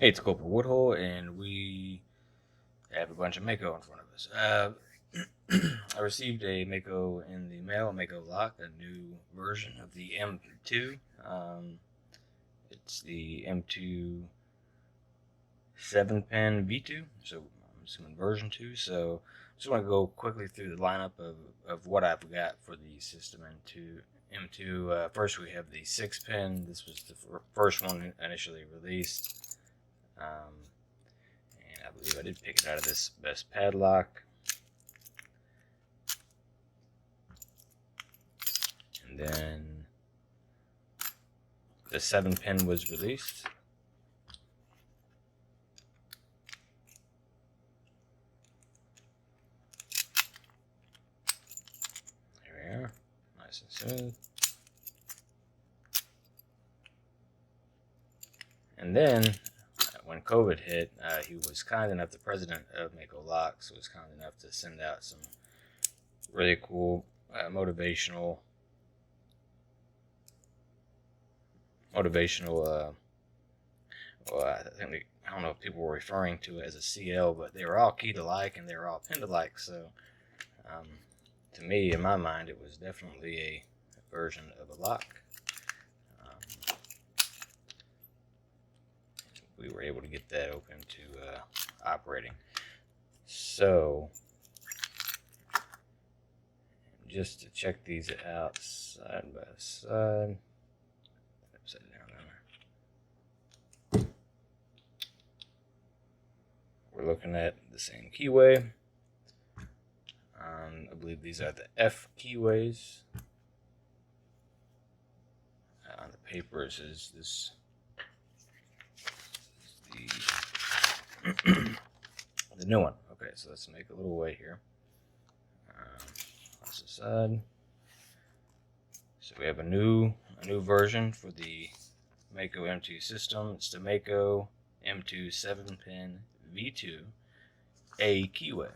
Hey, it's Corporal Woodhull, and we have a bunch of Mako in front of us. I received a Mako in the mail, a Mako Lock, a new version of the M2. It's the M2 7-pin V2, so I'm assuming version 2. So I just want to go quickly through the lineup of what I've got for the system M2. First, we have the 6-pin. This was the first one initially released. And I believe I did pick it out of this best padlock. And then the 7-pin was released. There we are, nice and smooth. And then when COVID hit, he was kind enough, the president of Mako Locks was kind enough to send out some really cool motivational well, I don't know if people were referring to it as a CL, but they were all keyed alike and they were all pinned alike. So to me, in my mind, it was definitely a version of a lock. We were able to get that open to operating. So just to check these out side by side, upside down there. We're looking at the same keyway. I believe these are the F keyways. On the papers is this. The new one. Okay, so let's make a little way here. That's the side. So we have a new version for the Mako M2 system. It's the Mako M2 7-pin V2 A keyway.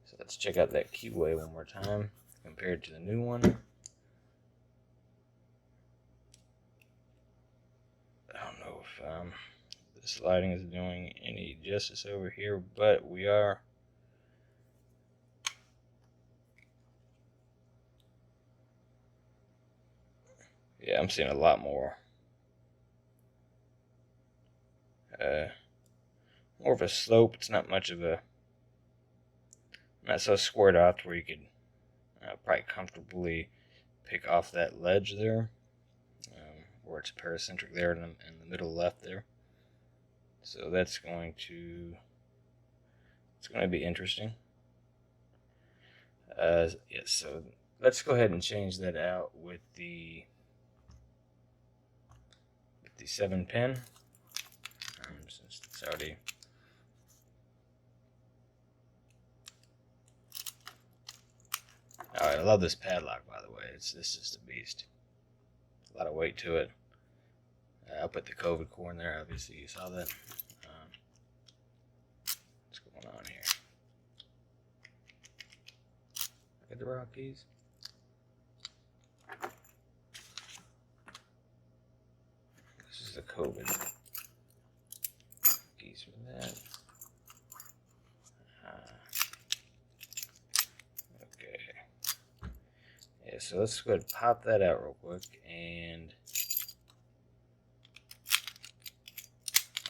So let's check out that keyway one more time compared to the new one. I don't know if this lighting is doing any justice over here, but we are. Yeah, I'm seeing a lot more. More of a slope. It's not much of a. Not so squared out where you could probably comfortably pick off that ledge there, where it's paracentric there in the middle left there. So that's going to. It's going to be interesting. Yes, so let's go ahead and change that out with the 7-pin. Since it's already. Alright, I love this padlock, by the way. This is a beast. A lot of weight to it. I'll put the COVID core in there. Obviously, you saw that. What's going on here? Look at the rock keys. This is the COVID keys for that. Okay. Yeah, so let's go ahead and pop that out real quick and.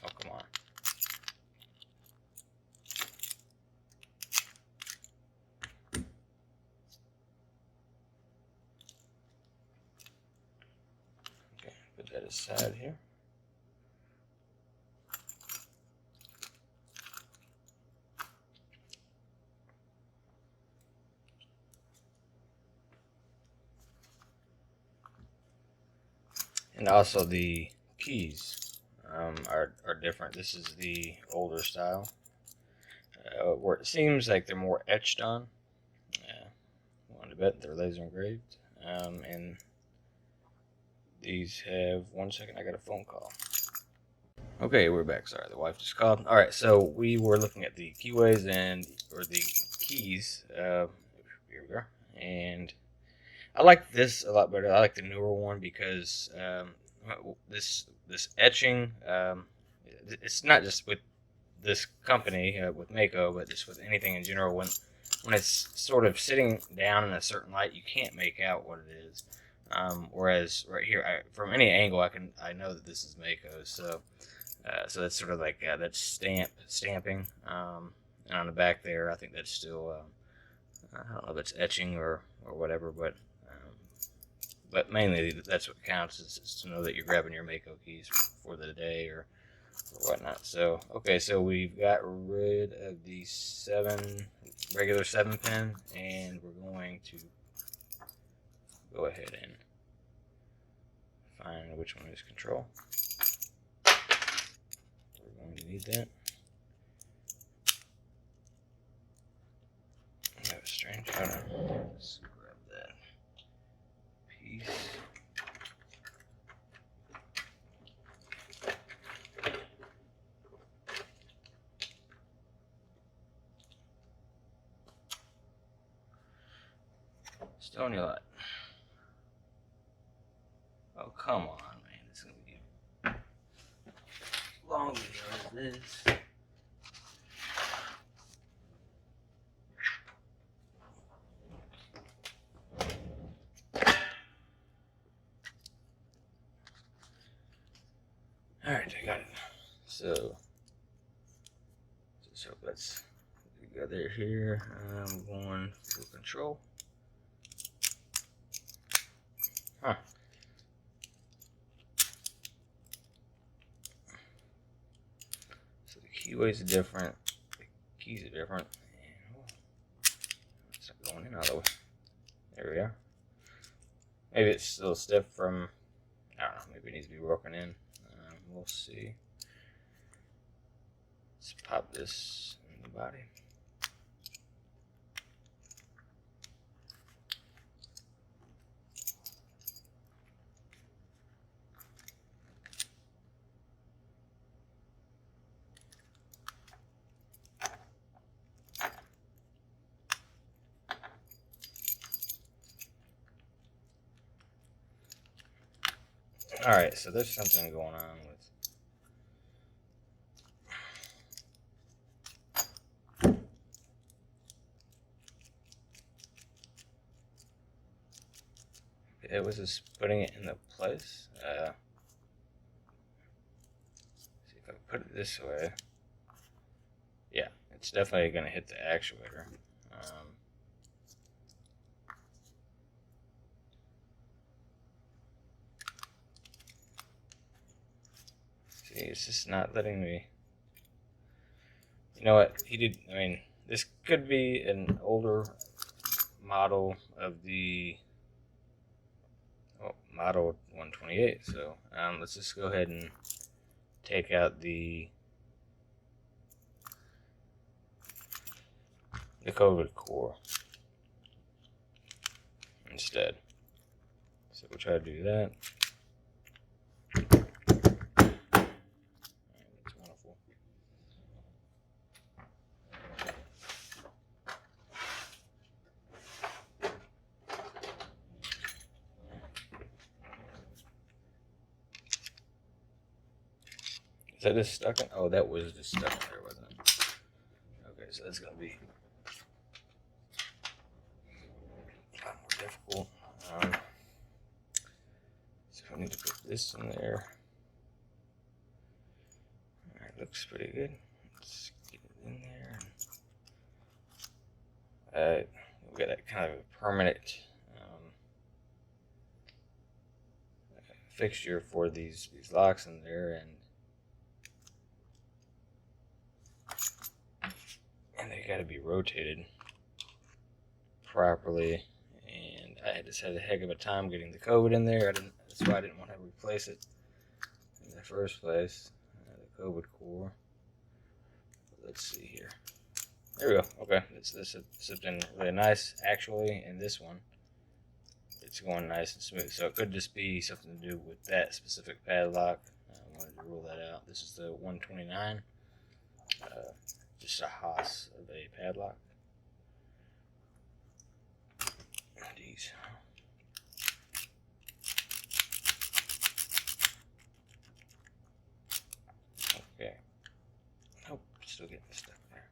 Oh, come on. Okay, put that aside here. And also the keys are different. This is the older style, where it seems like they're more etched on. I want to bet they're laser engraved. And these have, 1 second, I got a phone call. Okay, we're back. Sorry, the wife just called. All right, so we were looking at the keyways or the keys. Here we go. And I like this a lot better. I like the newer one because this etching it's not just with this company, with Mako, but just with anything in general. When it's sort of sitting down in a certain light, you can't make out what it is. Whereas right here, from any angle, I know that this is Mako. So that's sort of like that's stamping. And on the back there, I think that's still I don't know if it's etching or whatever, but mainly that's what counts is to know that you're grabbing your Mako keys for the day or whatnot. So okay, so we've got rid of the regular 7-pin, and we're going to go ahead and find which one is control. We're going to need that. That was strange. Hold on. Let's grab that piece. Still on your light. Oh, come on, man. It's going to be a long video of this. Alright, I got it. So just hope that's together here. I'm going for control. Huh. So the keyways are different. The keys are different. And it's not going in all the way. There we are. Maybe it's still stiff from, I don't know, maybe it needs to be broken in. We'll see. Let's pop this in the body. Alright, so there's something going on with it was just putting it in the place. See if I put it this way. Yeah, it's definitely going to hit the actuator. See, it's just not letting me. You know what? I mean, this could be an older model of the model 128. So let's just go ahead and take out the COVID core instead. So we'll try to do that. That's wonderful. Is that just stuck in? Oh, that was just stuck in there, wasn't it? Okay, so that's going to be a lot more difficult. So I need to put this in there. Alright, looks pretty good. Let's get it in there. We've got that kind of a permanent fixture for these locks in there, and they got to be rotated properly. And I just had a heck of a time getting the COVID in there. That's why I didn't want to replace it in the first place. The COVID core. Let's see here. There we go. Okay, this is something really nice actually. In this one, it's going nice and smooth. So it could just be something to do with that specific padlock. I wanted to rule that out. This is the 129. Just a Haas of a padlock. These. Okay. still getting stuck in there.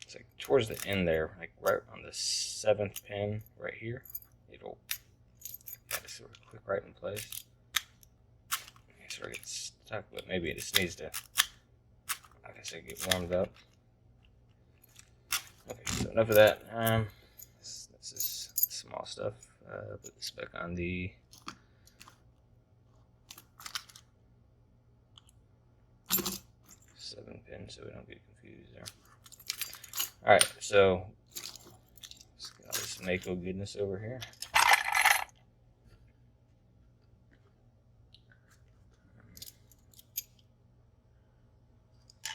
It's like towards the end there, like right on the 7th pin right here. It'll kind of sort of click right in place. It sort of gets stuck, but maybe it just needs to, like I said, get warmed up. Okay, so enough of that. This is small stuff. Put this back on the seven pin so we don't get confused there. Alright, so let's get all this Mako goodness over here.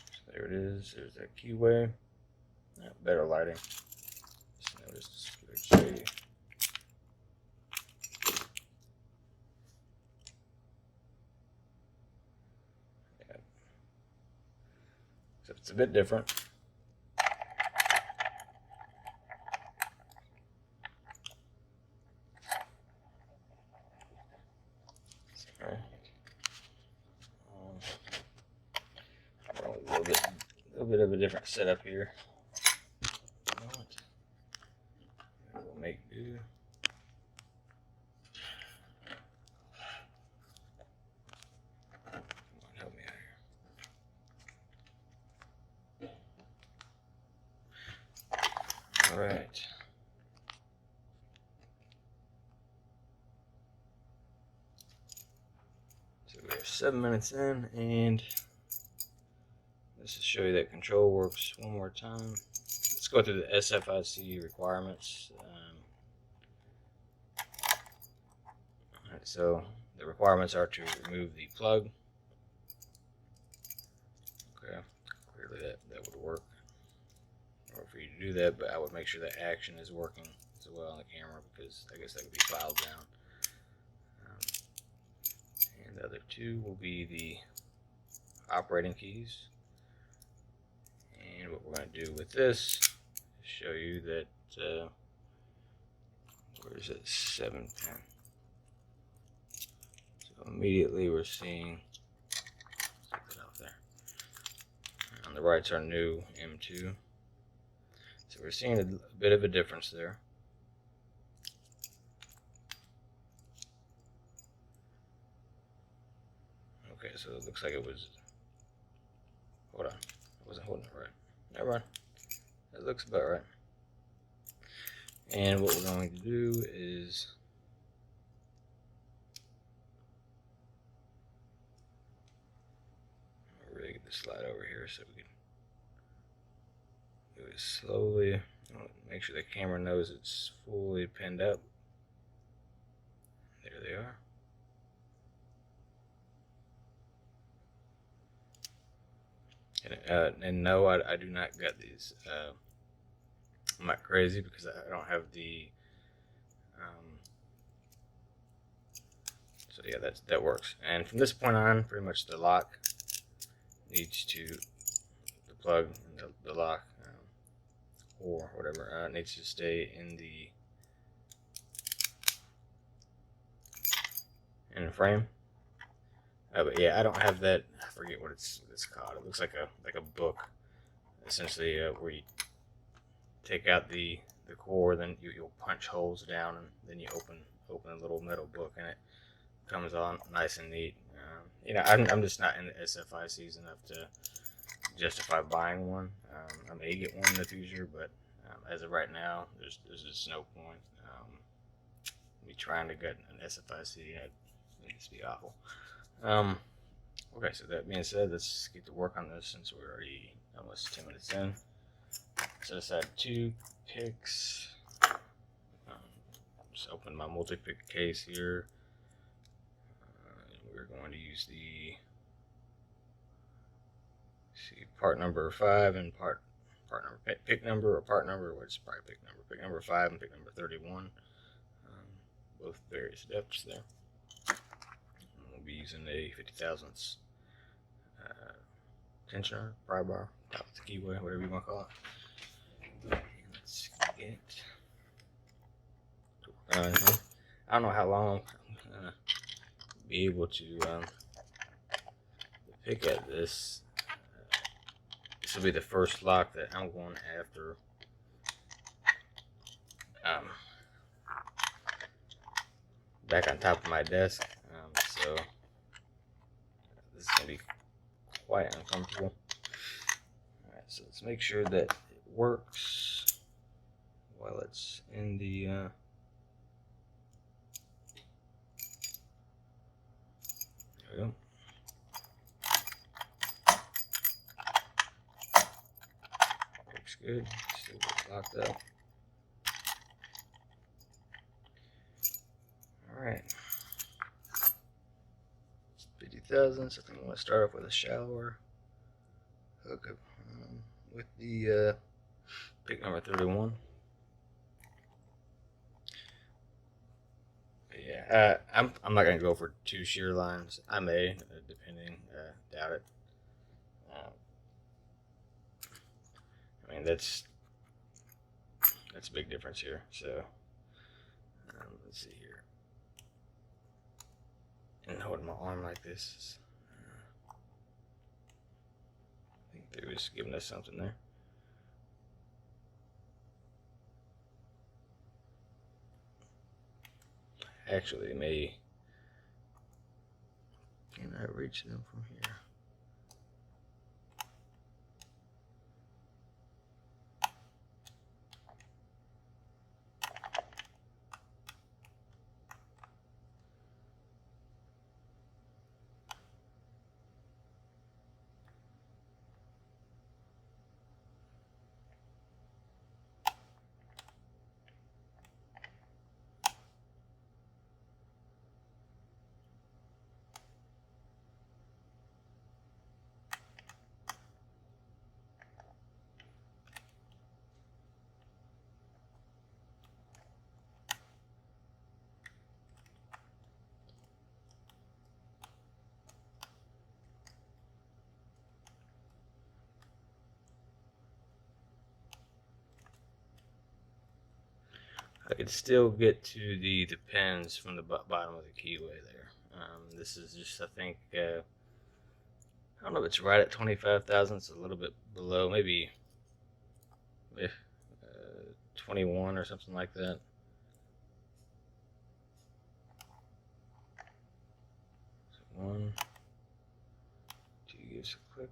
So there it is. There's that Keyway. Better lighting. Just notice it's shady. Yeah. Except it's a bit different. Sorry. A little bit of a different setup here. We'll make do. Come on, help me out here. All right. So we're 7 minutes in, and let's just show you that control works one more time. Let's go through the SFIC requirements. Alright, so the requirements are to remove the plug. Okay, clearly that would work. Or for you to do that, but I would make sure that action is working as well on the camera, because I guess that could be filed down. And the other two will be the operating keys. And what we're going to do with this is show you that where's that 7 pin? So immediately we're seeing, take that off there. On the right's our new M2. So we're seeing a bit of a difference there. Okay, so it looks like it was, hold on, I wasn't holding it right. Never mind, that looks about right. And what we're going to do is really get the slide over here so we can do it slowly. Make sure the camera knows it's fully pinned up. There they are. And no, I do not get these. I'm not crazy because I don't have the. So yeah, that works. And from this point on, pretty much the lock needs to, the plug and the lock or whatever needs to stay in the frame. But yeah, I don't have that. I forget what it's called. It looks like a book, essentially, where you take out the core, then you'll punch holes down, and then you open a little metal book, and it comes on nice and neat. You know, I'm just not in the SFICs enough to justify buying one. I may get one in the future, but as of right now, there's just no point. Me trying to get an SFIC, it'd just be awful. Okay, so that being said, let's get to work on this since we're already almost 10 minutes in. So let's add 2 picks. Just open my multi-pick case here. We're going to use the part number 5 and part number pick number or part number. What's probably pick number 5 and pick number 31. Both various depths there. We'll be using a 50 thousandths tensioner, pry bar, top of the keyway, whatever you want to call it. Let's get on here. I don't know how long I'm gonna be able to pick at this. This will be the first lock that I'm going after. Back on top of my desk, so this is gonna be quite uncomfortable. Alright, so let's make sure that it works while it's in the there we go. Works good. Still gets locked up. Alright. 50,000, so I think I'm going to start off with a shallower hookup with the pick number 31. But yeah, I'm not going to go for 2 shear lines. I may, depending, doubt it. I mean, that's a big difference here. So let's see here. And holding my arm like this, I think they was giving us something there. Actually, maybe can I reach them from here? I could still get to the pins from the bottom of the keyway there. This is just, I think, I don't know if it's right at 25,000. It's a little bit below, maybe 21 or something like that. So 1, 2 gives a click.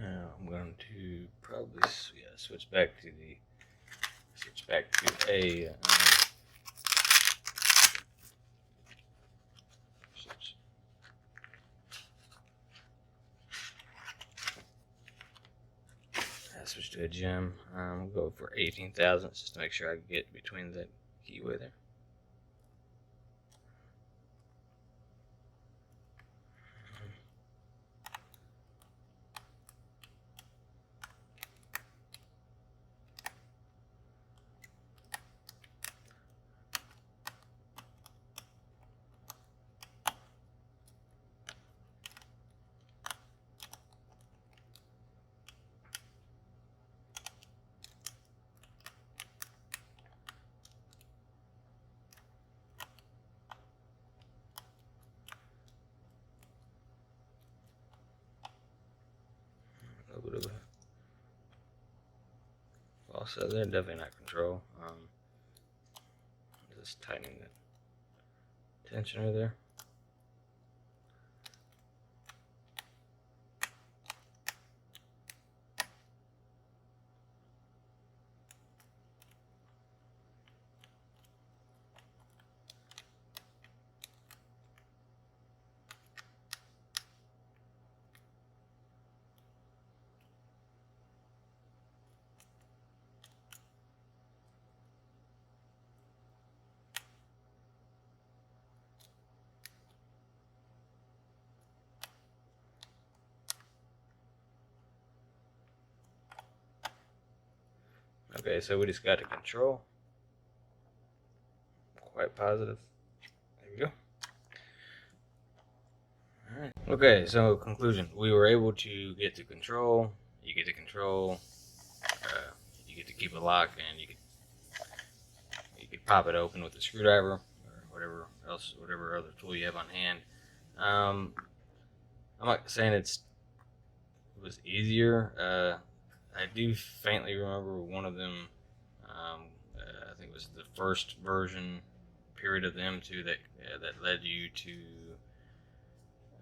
I'm going to probably switch back to a switch to a gem. We'll go for 18,000 just to make sure I get between the keyway there. A little bit of a false set there, definitely not control. Just tightening the tensioner there. Okay, so we just got to control. Quite positive. There we go. Alright. Okay, so conclusion. We were able to get to control. You get to control. You get to keep it locked, and you could pop it open with a screwdriver or whatever other tool you have on hand. I'm not saying it was easier. I do faintly remember one of them. I think it was the first version period of the M2 that led you to,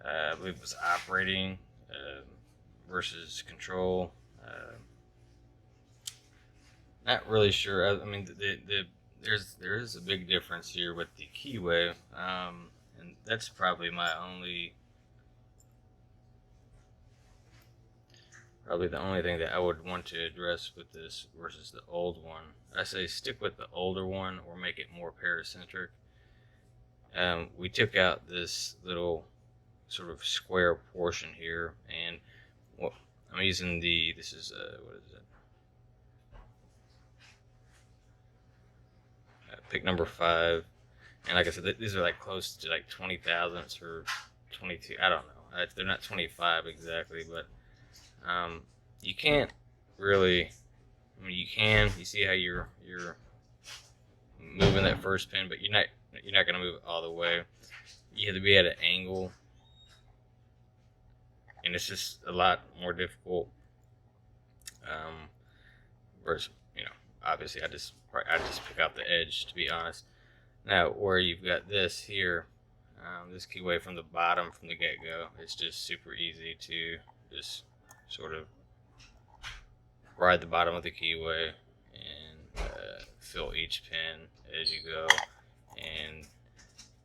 I believe it was operating versus control. Not really sure. I mean, there is a big difference here with the Keyway, and that's probably the only thing that I would want to address with this versus the old one. I say stick with the older one or make it more paracentric. We took out this little sort of square portion here, and I'm using this is what is it? Pick number 5, and like I said, these are like close to like 20 thousandths or 22. I don't know. They're not 25 exactly, but you can't really. I mean, you can. You see how you're moving that first pin, but you're not going to move it all the way. You have to be at an angle, and it's just a lot more difficult. Versus, obviously, I just pick out the edge, to be honest. Now, where you've got this here, this keyway from the bottom, from the get-go, it's just super easy to just sort of ride the bottom of the keyway and fill each pin as you go. And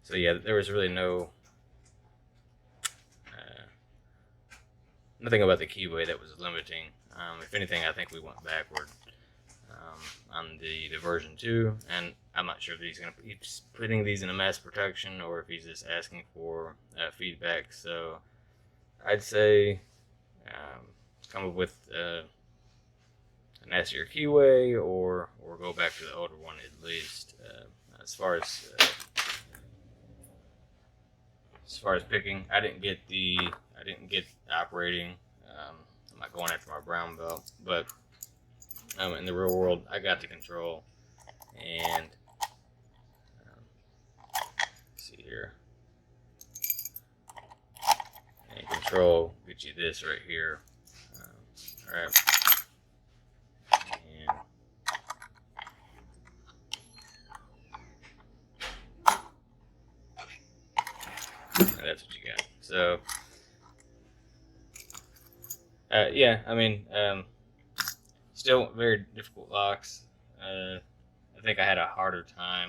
so yeah, there was really nothing about the keyway that was limiting. If anything, I think we went backward on the version 2, and I'm not sure if he's going to keep putting these in a mass production or if he's just asking for feedback. So I'd say come up with a nastier keyway or go back to the older one at least. As far as picking, I didn't get operating. I'm not going after my brown belt, but in the real world, I got the control, and let's see here, and control gets you this right here. All right, and that's what you got. So, yeah, I mean, still very difficult locks. I think I had a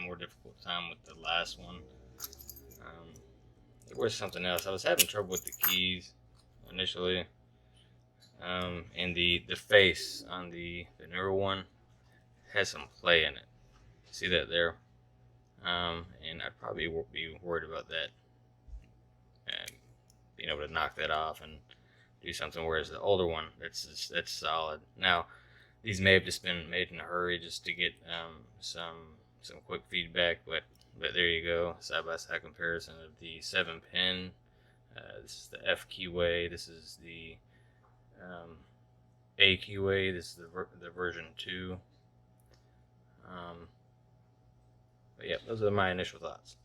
more difficult time with the last one. There was something else. I was having trouble with the keys initially. And the face on the newer one has some play in it. See that there? And I'd probably be worried about that and being able to knock that off and do something. Whereas the older one, that's solid. Now, these may have just been made in a hurry just to get some quick feedback, but there you go, side by side comparison of the 7-pin. This is the F keyway. This is the A keyway. This is the version 2. But yeah, those are my initial thoughts.